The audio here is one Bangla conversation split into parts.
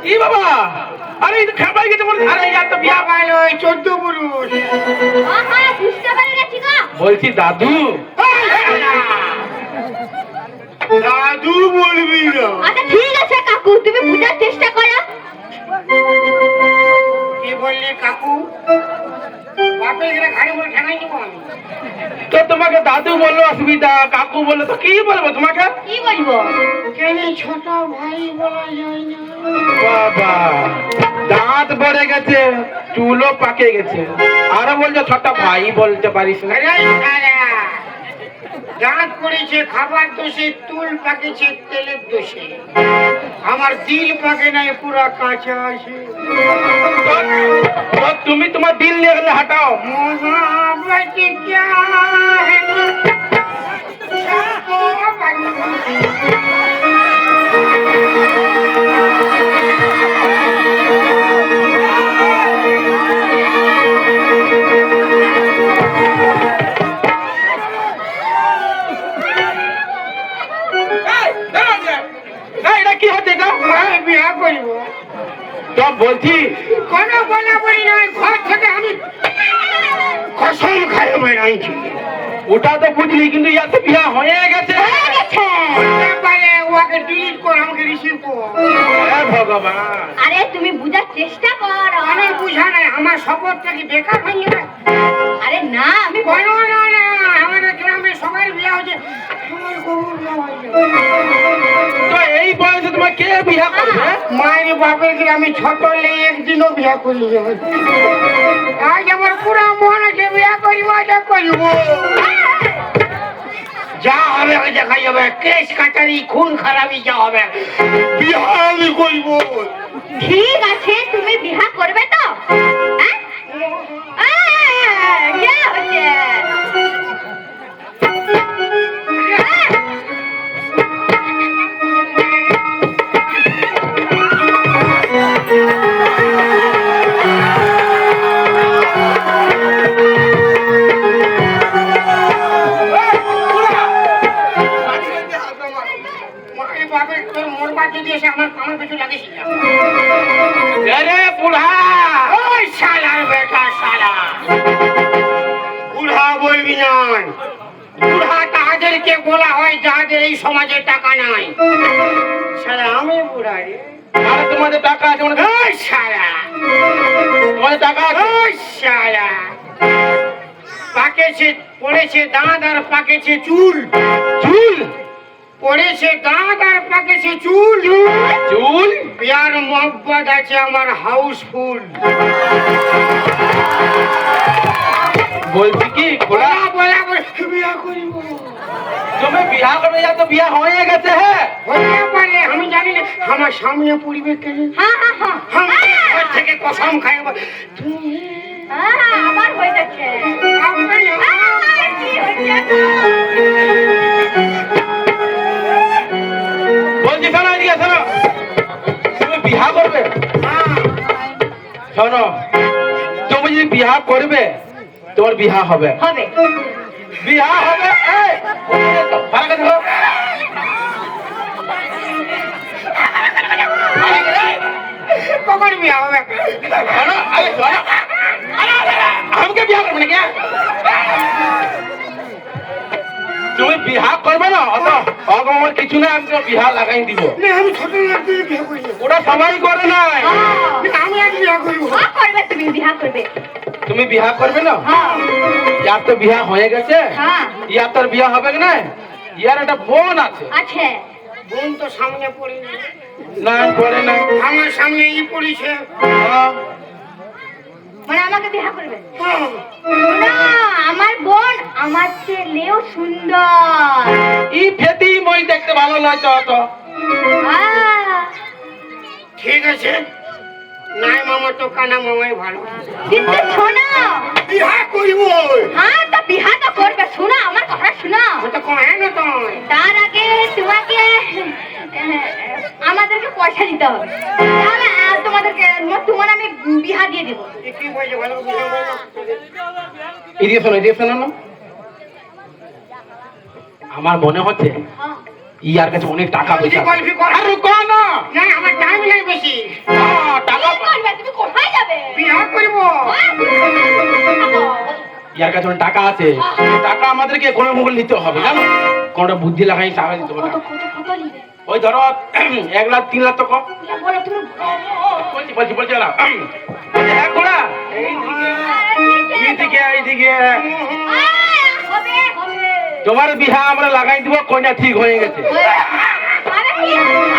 ই বাবা, আরে এই তো খেপাই গেছে বলে। আরে ইয়ার তো বিয়া পাইলো 14 পুরুষ। বুঝতে পারে গেছি গো। বলছি দাদু। দাদু বলবি না। আচ্ছা ঠিক আছে কাকু, তুমি বুঝার চেষ্টা করো। কি বললি কাকু? বাপে গেলে ঘাড়ে বলে ঠেঙাই দিব আমি। তো তোমাকে দাদু বললো অসুবিধা, কাকু বললো তো কি বলবো তোমাকে? কি বলবো? কেন ছোট ভাই বলা যায় না? বাবা, দাঁত পড়ে গেছে, চুলও পাকে গেছে, আরো বলছো ছোট ভাই বলতে পারিস না। আরে শালা, দাঁত পড়েছে খাবার দোষে, চুল পাকেছে তেলের দোষে, আমার দিল পাকে নাই, পুরা কাঁচা আছে। তো তুমি তোমার দিল নিয়ে গেলে হাঁটাও। मोहब्बत क्या है सबको এটা কি হচ্ছে? বিয়া করব তো বলছি কোনো বলা বলি নয়, ঘর থেকে আমি কসম খাইয়ে বেড়াইছি। ওটা তো বুঝলি, কিন্তু ইয়ার তো বিয়া হয়ে গেছে। ওকে ডিলিট কর, আমাকে রিসিভ কর। ভগবান, আরে তুমি বুঝার চেষ্টা করো। আমি বুঝা নাই, আমার শপথ থেকে বেকার হয়ে যায়। আরে না, আমি কোনো না না, আমাদের গ্রামে সবাই বিয়া হচ্ছে, আমার গরুর বিয়া হয়েছে। তো এই বয়সে তোমার কে বিয়া করবে? মায়ের বাপের গ্রামে ছোট হলে একদিনও বিয়া করি যাবে। আজ আমার পুরা মন আছে বিয়া করিব, এটা করিব। যা হবে দেখা যাবে, কেস কাটারি খুন খারাপি যা হবে, বিয়া আমি করব। ঠিক আছে, তুমি বিয়া করবে তো? হ্যাঁ, কি হচ্ছে? মায়ের বাপের তোর মোর বাদ দিয়ে এসে আমার পেছু লাগিস না। আরে বুড়া, ওই শালার বেটা শালা, বুড়া বলবি না। বুড়া তাদেরকে বলা হয় যাদের এই সমাজে টাকা নাই। শালা আমি বুড়া রে। আরে তোমাদের টাকা আছে মানে? ওই শালা, তোমাদের টাকা আছে? ওই শালা, পাকেছে পড়েছে দাঁত আর পাকেছে চুল। চুল পড়েছে দাঁত আর পাকেছে চুল। চুল বিয়ার মহব্বত আছে আমার হাউসফুল। বলছি কি খোলা বলা বলে বিয়া করিব। তুমি বিয়া করবে, যা তো বিয়া হয়ে গেছে। হ্যাঁ, হতে পারে, আমি জানি না আমার সামনে পরিবে কেন। হ্যাঁ হ্যাঁ হ্যাঁ, আমি ঘর থেকে কসম খাইব। তুমি হ্যাঁ, আবার হয়ে যাচ্ছে। আপনি কি হচ্ছে? বলছি শোনো, এদিকে শোনো, তুমি বিয়া করবে? শোনো, তুমি যদি বিয়া করবে তোমার বিয়া হবে। হবে। বিয়া হবে। এই, ভালো কথা বলো। কখন বিয়া হবে? শোনো, আরে শোনো, আমাকে বিয়া করবে নাকি? তুমি বিয়া করবে না, অত অগমর কিছু না, আমি তো বিয়া লাগাই দিব। না, আমি ছোট লাগতে বিয়া করিব। ওটা সবাই করে নাই। আমি আজ বিয়া করিব। হ্যাঁ করবে, তুমি বিয়া করবে। তুমি বিয়া করবে না? হ্যাঁ ইয়ার তো বিয়া হয়ে গেছে, হ্যাঁ ইয়ার তোর বিয়া হবে না। ইয়ার একটা বোন আছে। আছে। বোন তো সামনে পড়ি না, না পড়ে না। আমার সামনে ই পড়িছে। মানে আমাকে বিয়া করবে না? আমার বোন আমার ছেলেও সুন্দর। ই ফেতি মই দেখতে ভালো লাগছে অত। ঠিক আছে, নাই মামা তো কানা মামাই ভালো। কিন্তু শোনো, বিয়া করিব। হ্যাঁ তো বিয়া তো করবে। শোনো আমার কথা, শোনো। তো কয় না তো, তার আগে তোমাকে আমাদেরকে পয়সা দিতে হবে, তাহলে তোমাদেরকে তোমার আমি বিয়া দিয়ে দেবো। কি বলছে ভালো বুঝা বলো। এদিকে শোনো, এদিকে শোনো না। আমার মনে হচ্ছে ইয়ার কাছে অনেক টাকা পয়সা। গল্পি কর। আরে কোন না, আমার টাইম নাই বেশি। যার কাছে অনেক টাকা আছে টাকা আমাদেরকে কোনো মুখ নিতে হবে জানো, কোনটা বুদ্ধি লাগাই টাকা দিতে হবে কত না। কত কত নিবে ওই ধরো 1 লাখ 3 লাখ তো কম বলো তুমি বলছি না এক ঘোড়া এইদিকে হবে হবে তোমার বিহা আমরা লাগাই দিব, কন্যা ঠিক হয়ে গেছে। আরে কি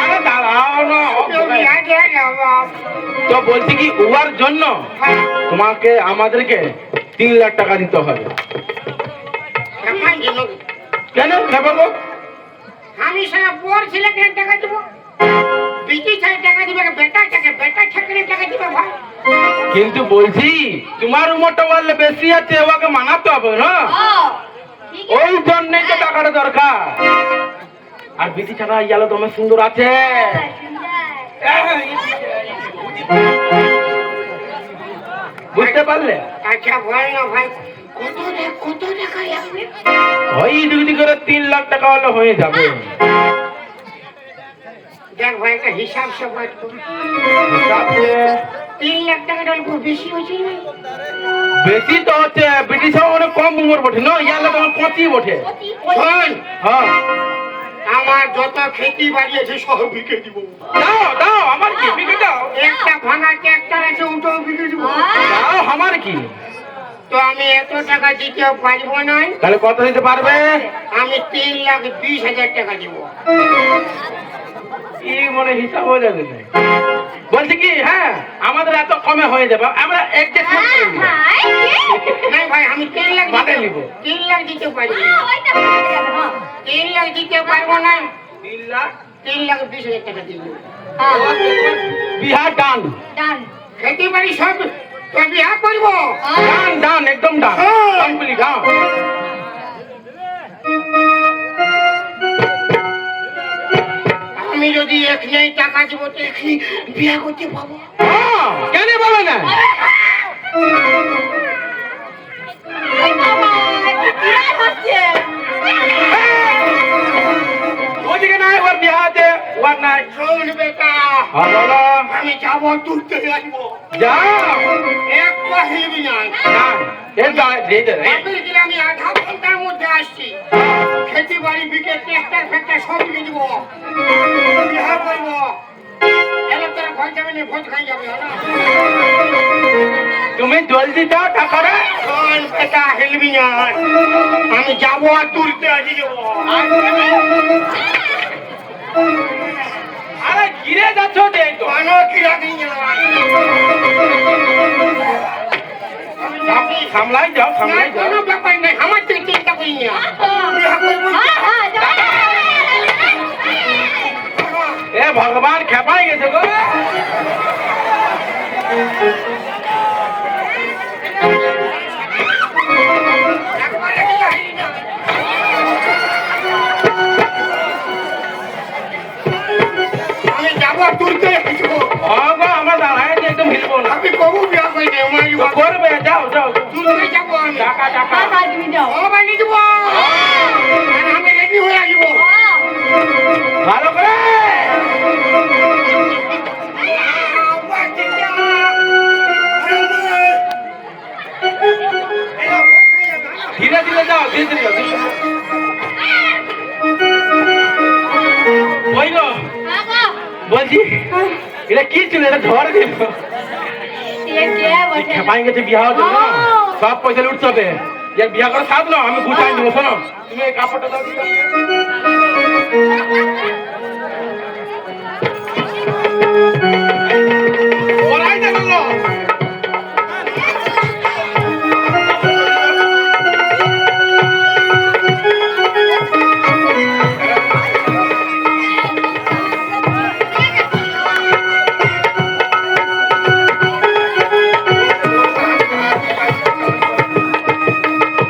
আরে দাঁড়াও না, কেউ বিয়া দেয় না বাপ। তো বলছি কি উয়ার জন্য তোমাকে আমাদেরকে 3 লাখ টাকা দিতে হবে। কেমন যেন কেন খেপাবো? আমি সারা পর ছেলেকে টাকা দিব, বিটি ছেলে টাকা দিবে, বেটা ছেলে টাকা দিবে ভাই। কিন্তু বলছি তোমার উমরটা বললে বেশি আছে, ওকে মানাতে হবে না, ঠিক ওই জন্যই তো টাকাটা দরকার। আর বিটি ছাড়া ইয়ালো তোমার সুন্দর আছে। বুঝতে পারলে? আচ্ছা বল না ভাই, কত টাকা লাগবে? ওই দুটি করে 3 লাখ টাকা হলে হয়ে যাবে। দেখ ভাই একটা হিসাব সব বাদ কর। হিসাবে 3 লাখ টাকা ডল বেশি হয়েছে না? বেশি তো হচ্ছে, বিটি ছাড়া অনেক কম উমর বটে না, ইয়ালো তোমার 25 বটে। শোন, হ্যাঁ আমার যত খেতি বাড়ি আছে সব বিকে দিব। দাও আমার কি বিকে দাও। একটা ভাঙা ট্রাক্টর আছে ওটাও বিকে দিব। দাও আমার কি। তো আমি এত টাকা দিতে পারবো না, তাহলে কত দিতে পারবে? আমি 3,20,000 টাকা দিব। কি মনে হিসাব হয়ে যাবে না? বলছি কি হ্যাঁ আমাদের এত কমে হয়ে যাবে, আমরা অ্যাডজাস্টমেন্ট করে নিব। না ভাই আমি 3 লাখ বাদে নিব। 3 লাখ দিতে পারবো না। 3 লাখ দিতে পারবো না, 3 লাখ 3,20,000 টাকা দিব। বিহার ডান খেতে বাড়ি সব তো বিয়া করবো। ডান একদম ডান কমপ্লিট। হ্যাঁ আমি যদি এখানেই টাকা দিব তো এখানে বিয়া করতে পাবো। কেন বলে না? ওদিকে নাই, ওর বিহা আছে, ওর নাই। শোন বেটা, হ্যাঁ বলো। আমি যাবো তুলতে আসবো, যাও এক পাহিবি না। না এর দাঁড়ায় বাপের গ্রামে আধা ঘন্টার মধ্যে আসছি, খেতে বাড়ি বিকে ট্রাক্টর ফ্যাক্টর সব বিকে দিব, বিহা করবো। এলে তোরা ভোজ যাবে না, ভোজ খাই যাবে না। তুমি জলদি দাও টাকাটা। শোন বেটা, হেলবি না, আমি যাবো আর তুলতে আসি যাবো। আরে ঘিরে যাচ্ছ যে তো। মানো কি রাখি না, সামলাই যাও সামলাই যাও। কোনো ব্যাপার নাই, আমার তুই চিন্তা করি না। বিহা করবো। এ ভগবান খেপাই গেছে গো। একবারে কি হারিয়ে যাবে? আমি যাবো তুলতে আসবো। গো আমার দাঁড়ায় যে একদম হিলবো না। আমি কবু বিয়া করি না, আমার তো করবে যাও যাও। তুলতে যাবো আমি। টাকা টাকা ও বানিয়ে দেবো, আর আমি রেডি হয়ে আসবো। ভালো করে ধীরে ধীরে যাও ধীরে ধীরে যাও। ওই গো বলছি এটা কি ছিল, এটা ঝড় দিল। খেপাই গেছে বিয়া হওয়ার জন্য, সব পয়সা লুটতে হবে। যে বিয়া করে সাথ নাও, আমি গুছাই দেবো। শোনো তুমি এই কাপড়টা দাও দিতে। ওরাই না বললো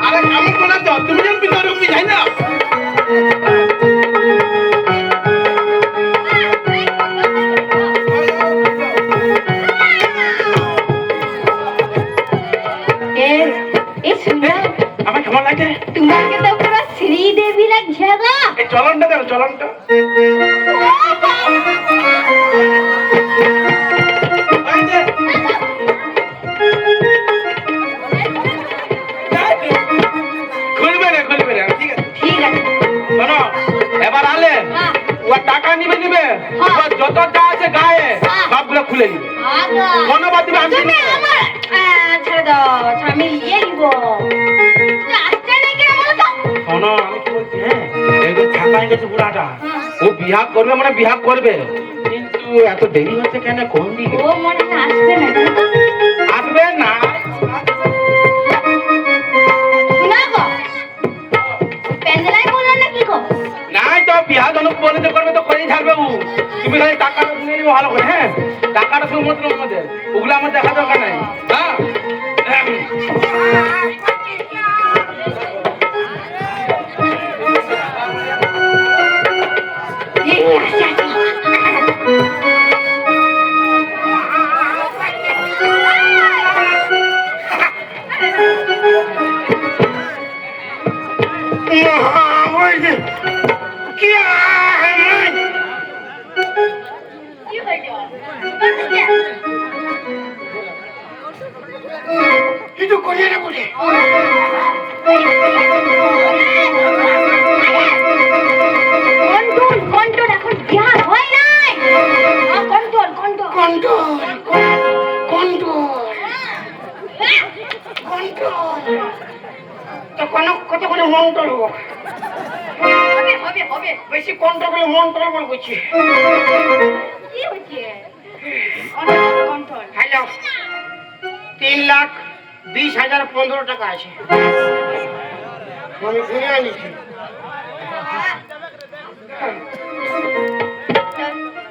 আরে কেমন করে তুমি যেন ভিতরে ঢুকবি যাই না। আছে গায়ে সবগুলো খুলে দিবে ধন্যবাদ দিবে আমি তুমি আমার ছেড়ে দাও আমি নিয়ে নিব আসছে নাকি বলো তো শোনো আমি কি বলছি হ্যাঁ একটু ছাপাই গেছে বুড়াটা ও বিহার করবে মানে বিহার করবে কিন্তু এত দেরি হচ্ছে কেন কোন দিকে ও মনে হয় আসবে না জানো তো? আসবে না শোনা গো প্যান্ডেলাই বললো না কি গো নাই তো বিহার জনক বলে তো করবে তো করেই ছাড়বে ও তুমি খালি টাকাটা নিয়ে নিবে ভালো করে হ্যাঁ টাকাটা শুধুমাত্র আমাদের ওগুলো আমার দেখা দরকার নাই হ্যাঁ কিছু করিয়ে না বলে কন্ট্রোল কন্ট্রোল এখন বিহার হয় নাই control control control control control তো কতক্ষণে মন্ত্র হবো হবে হবে হবে বেশি কন্ট্রোল করে মন্ত্র বল করছি কি হচ্ছে কন্ট্রোল হ্যালো 3,20,15 টাকা আছে আমি ঘুরে আনিছি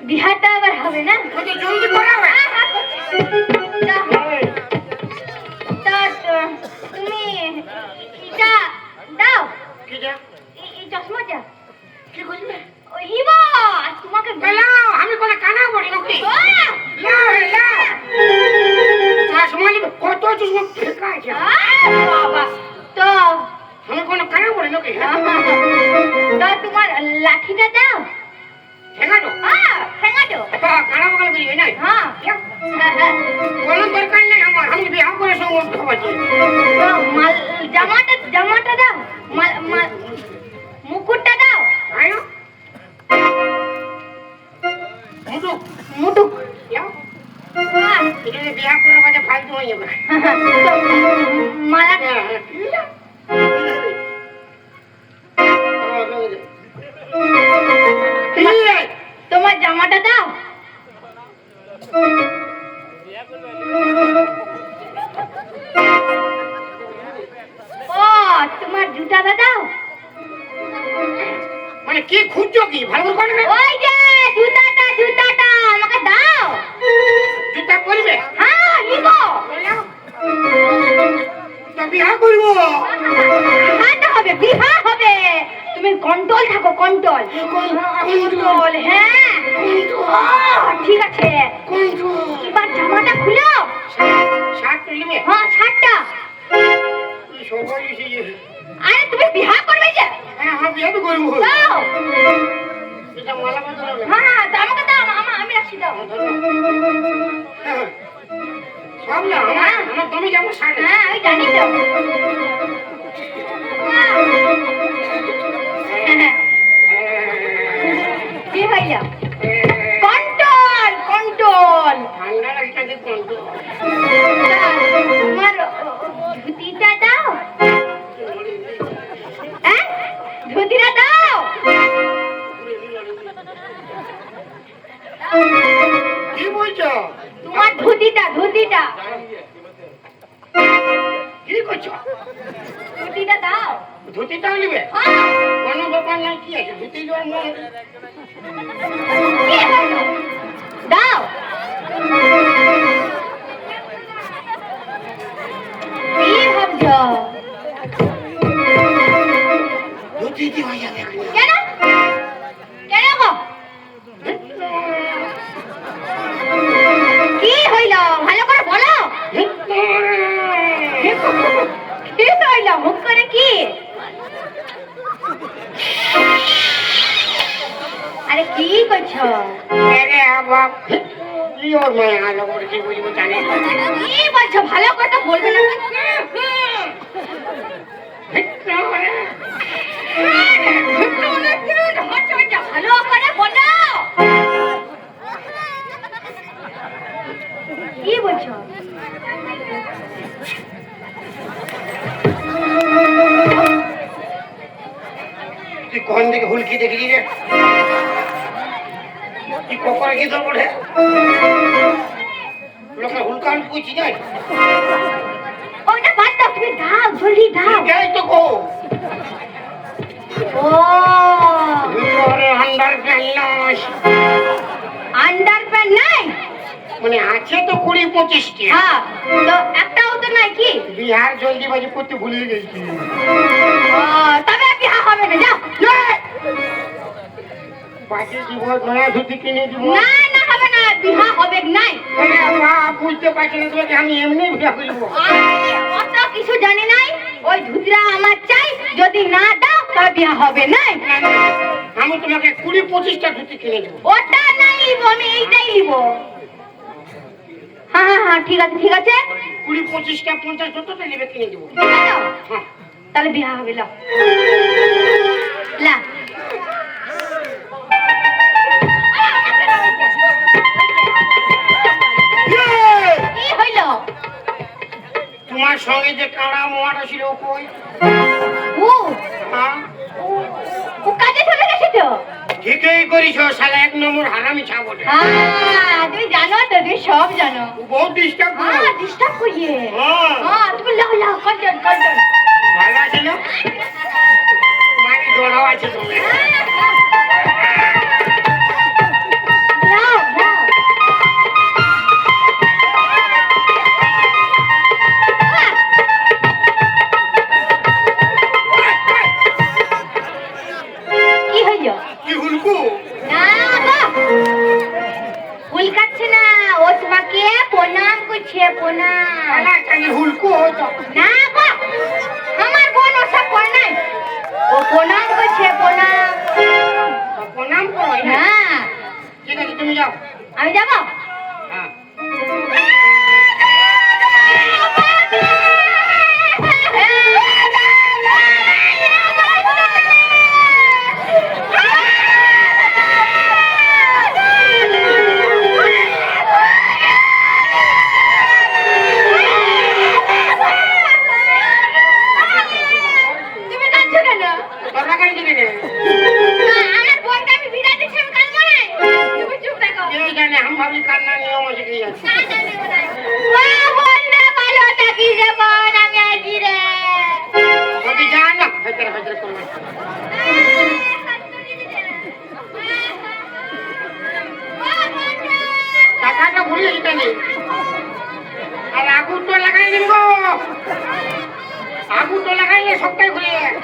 বিহারটা আবার হবে না কত জলদি করাবে তুমি এটা দাও কি যা এই চশমাটা কি করবে ওই হিব তোমাকে বেলাও আমি কোন কানা বলি নাকি লাও লাও চশমা কত চশমা ফেকা আছে বাবা তো আমি কোন কানা বলি নাকি তো তোমার লাঠিটা দাও ফেকা তো ফেঙ্গা দাও কানা বলে বলি না হ্যাঁ কোনো দরকার নেই আমার আমি বিয়ে করে সঙ্গে খাওয়াচ্ছি জামাটা দাও মুকুটটা দাও আয়ো মুটু মুটুক লাও এটা বিয়ে করে বাজে ফালতু হয়ে যাবে মালা তোমার জামাটা দাও ও তোমার জুতাটা দাও মানে কি খুঁজছো কি ভালো করে না ওই যে জুতাটা আমাকে দাও জুতা করবে হ্যাঁ নিব তো বিয়ে করবো বিবাহটা হবে বিবাহ হবে তুমি কন্ট্রোল থাকো কন্ট্রোল কন্ট্রোল হ্যাঁ ঠিক আছে এবার জামাটা খুলো শার্ট তুলবে হ্যাঁ শার্টটা এই সবাই এসে আরে তুমি বিবাহ করবে যে হ্যাঁ আমি বিয়ে তো করবো দাও এটা মালা বাঁধা হবে হ্যাঁ আমাকে দাও আমি রাখছি দাও সব না আমার তুমি যেমন শার্ট হ্যাঁ আমি জানি তো কি হইল কন্ট্রোল কন্ট্রোল ঠান্ডা লাগছে যে কোনটো তোমার ধুতিটা দাও হ্যাঁ ধুতিটা দাও কি বলছো তোমার ধুতিটা কি করছো ধুতিটা দাও ধুতিটাও নিবে হ্যাঁ, কোনো ব্যাপার নাই কি আছে ধুতি দেওয়ার মন কি হইল? দাও কি ভাবছো ধুতি দিয়ে হয়ে যাবে কেন কেন গো কি হইল ভালো করে বলো কি হইল মুখ করে কি আরে কি করছো আরে বাপ কি ওর মায়া আলো করে কি বুঝবো জানি কি বলছো ভালো কথা বলবে না ভালো করে বলো কি বলছো? তুই কোন দিকে হুলকি দেখলি রে? তুই কপালে কি তোর বটে? লোকে হুলকান পুছি নাই। ওটা বাদ দাও, তুমি দাও, জলদি দাও। যাই তো গো। ও ভিতরে আন্ডারপ্যান্ট নাই। আন্ডারপ্যান্ট নাই? মানে আছে তো 20-25টি। হ্যাঁ, তো একটাও তো নাই কি? বিহার জলদিবাজি করতে ভুলে গেছি। তবে বিয়া হবে না, যাও। বাকি জীবন নয়া ধুতি কিনে দিব। না না, হবে না, বিয়া হবে নাই। বুঝতে পারছি না তোকে, আমি এমনি বিয়া করবো। অত কিছু জানি নাই, ওই ধুতিরা আমার চাই, যদি না দাও তবে বিয়া হবে নাই। আমি তোমাকে 20-25টা ধুতি কিনে দেবো। ওটা নাই নিব, আমি এইটাই নিব। হ্যাঁ হ্যাঁ হ্যাঁ, ঠিক আছে ঠিক আছে। 20-25টা 50 যতটা নেবে কিনে দেবো। হ্যাঁ। তাহলে বিয়া হবে, লাও লা। কি হইল? তোমার সঙ্গে যে কাড়া মোয়াটা ছিল ও কই? ও হ্যাঁ? ও কাজে চলে গেছে তো। ঠিকই করিস, শালা 1 নম্বর হারামি ছাগল। হ্যাঁ, তুমি জানো তো, তুমি সব জানো। ও বহুত ডিস্টার্ব করে। হ্যাঁ, ডিস্টার্ব করিয়ে। হ্যাঁ। হ্যাঁ, তুমি লাও লাও, কন্ট্রোল কন্ট্রোল। ভালো আছে না? মানে দৌড়াও আছে তুমি। লাও লাও। কি হইল? কি হুলকু? না গো, ভুল কাটছে না, ও তোমাকে প্রণাম করছে, প্রণাম। শালা কানে হুলকু হতো। না গো, আমার বোন ওসব করে নাই, ও প্রণাম করছে, প্রণাম। প্রণাম করো না। হ্যাঁ, ঠিক আছে তুমি যাও। আমি যাবো। হ্যাঁ। তুমি কাঁদছো কেন? তোরা কানে দিবি রে। আমার বোনকে আমি বিদায় দিচ্ছি, আমি কাঁদবো না। তুমি চুপ থাকো। এই জানে আমি ভাবি কান্না নিয়ম আছে কি আছে। না, না, নেবো না। ও বোন রে, ভালো থাকিস রে বোন, আমি আসি রে। যদি যা না ভেতরে ভেতরে করবে। টাকাটা ভুলে যেতে নেই। আর আগুন তো লাগাই দিব গো। আগুন তো লাগাইলে সবটাই ঘুরে যায়।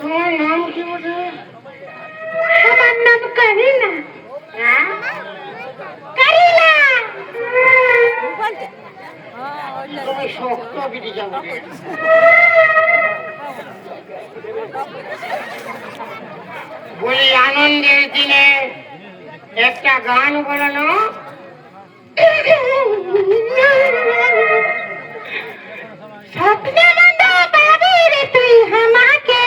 তোমার নাম কি বলে? আমার নাম কারিনা। হ্যাঁ? কারিনা। তুমি শক্ত বিধি যাবো। বলি আনন্দের দিনে একটা গান বলানো। স্বপ্নে বাঁধা পাবি রে তুই আমাকে,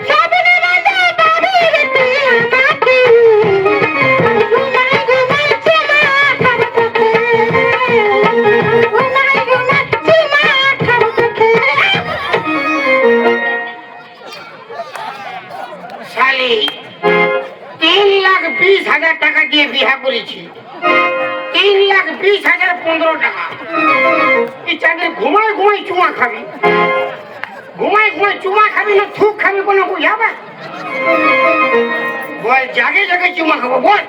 স্বপ্নে বাঁধা পাবি রে তুই আমাকে, ঘুমাই ঘুমাই চলা 3,20,15 টাকা। এই চাঁদে ঘুমায় ঘুমায় চুমা খাবি, ঘুমায় ঘুমায় চুমা খাবি না থুক খাবি কোনো বুঝাবে? বল জাগে জাগে চুমা খাবো বল।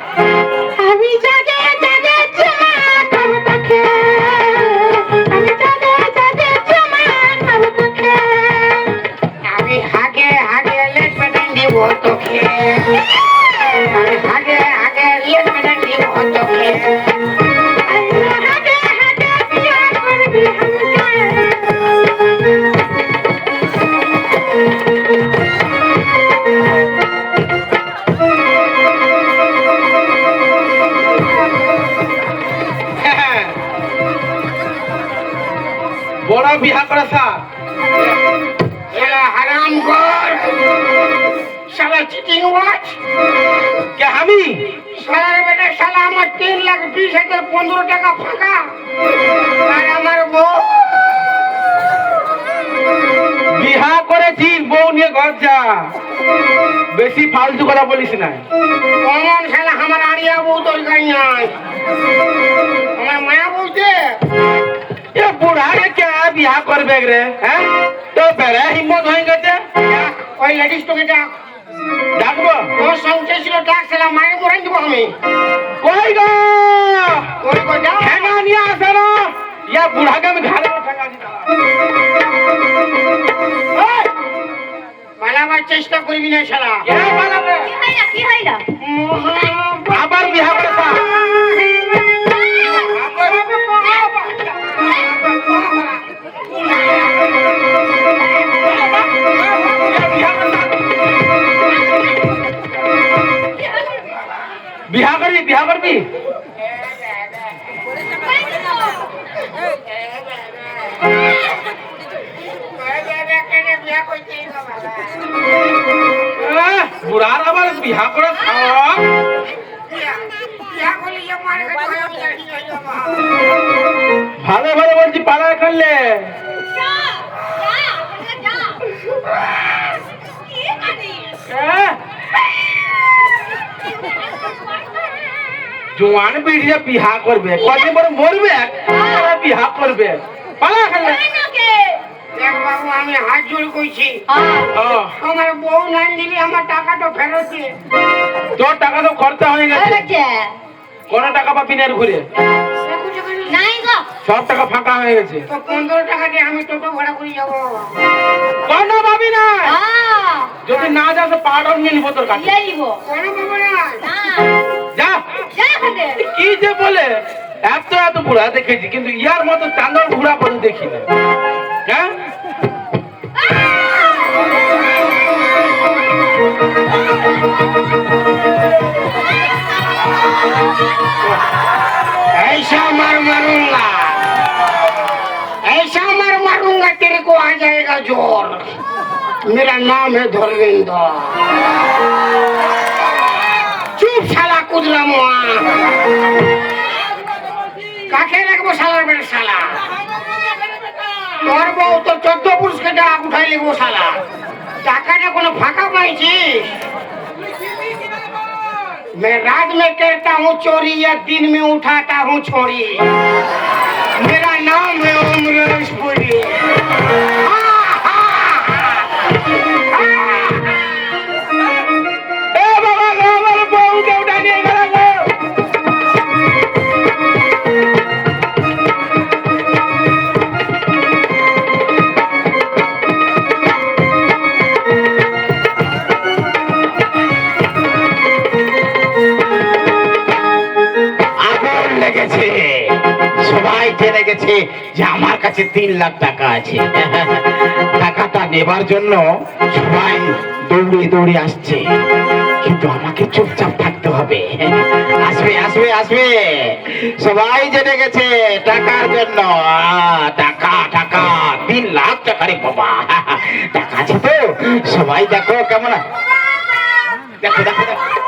আমি জাগে জাগে চুমা খাবো তোকে, আমি জাগে জাগে চুমা খাবো তোকে, আমি হাগে হাগে লেট পেটান দিব তোকে, আমি হাগে হাগে লেট পেটান দিব তোকে। আমি হাগে হাগে বিয়া করবি हमके। বড় বিহা করে স্যার শালা হারাম কর, শালা চিটিং ওয়াচ, কে আমি শালার বেটা শালা আমার 3,20,15 টাকা ফাঁকা, আর আমার বউ বিহা করেছিস বউ নিয়ে ঘর যা, বেশি ফালতু কথা বলিস না। কমন শালা আমার আড়িয়া বউ দরকার নাই, আমার মায়া বলছে এ বুড়াকে কে বিহা করবে রে? হ্যাঁ তো বেড়ে হিম্মত হয়ে গেছে, ওই লেডিস তোকে ডাক, ডাকবো তোর সঙ্গে ছিল ডাক, শালা মায়ের মরাই দিব আমি। কই গো ওই কই ডাক, ঠেঙা নিয়ে আসে না, ইয়া বুড়াকে আমি ঘাড়ে ঠেঙা দিতে ওই, পালাবার চেষ্টা করবি না শালা। কে পালাবে? কি হইলো? আবার বিহা করে স্যার বিহা করবি, বিহা করবি? বুড়ার আবার বিহা করে খাওয়া, ভালো ভালো বলছি পাড়া করলে জোয়ান বেরিয়ে বিহা করবে, কদিন পরে মরবে, বিহা করবে, পালা খেললে বাবু আমি হাত জোড় করছি, ও, আমার বউ নাই দিলি আমার টাকাটা ফেরত দিয়ে। তোর টাকা তো খরচা হয়ে গেছে, কোন টাকা পাবি না ঘুরে, নাই গো, সব টাকা ফাঁকা হয়ে গেছে, তো 15 টাকা দিয়ে আমি টোটো ভাড়া করে যাবো। কোনো পাবি না, যদি না যাস তো পাউডার নিয়ে নিবো তোর কাছে, কোনো বাবু না, যা কি যে বলে, এত এত বুড়া দেখেছি কিন্তু ইয়ার মতো চাঁদর বুড়া করে দেখি না। হ্যাঁ ऐसा मार मारूंगा, ऐसा मार मारूंगा तेरे को आ जाएगा जोर। मेरा नाम है धर्मेंद्र। चुप শালা কুদলা মোয়া, কাকে রাখবো শালার বেটা শালা, তোর বউ তো 14 পুরুষকে ডাক উঠাই লিখবো শালা, টাকাটা কোনো ফাঁকা পাইছিস? मैं रात में करता हूँ चोरी या दिन में उठाता हूँ छोरी, मेरा नाम है अमरेशपुरी। এ বাবা গো, আমার বউকে উঠা নিয়ে গেল গো। আগুন লেগেছে, সবাই জেনে গেছে যে আমার কাছে 3 লাখ টাকা আছে। টাকাটা নেবার জন্য সবাই দৌড়ে দৌড়ে আসছে, কিন্তু আমাকে চুপচাপ থাকতে হবে। আসবে আসবে আসবে, সবাই জেনে গেছে টাকার জন্য। টাকা টাকা 3 লাখ টাকা রে বাবা, টাকা আছে তো, সবাই দেখো কেমন, দেখো দেখো দেখো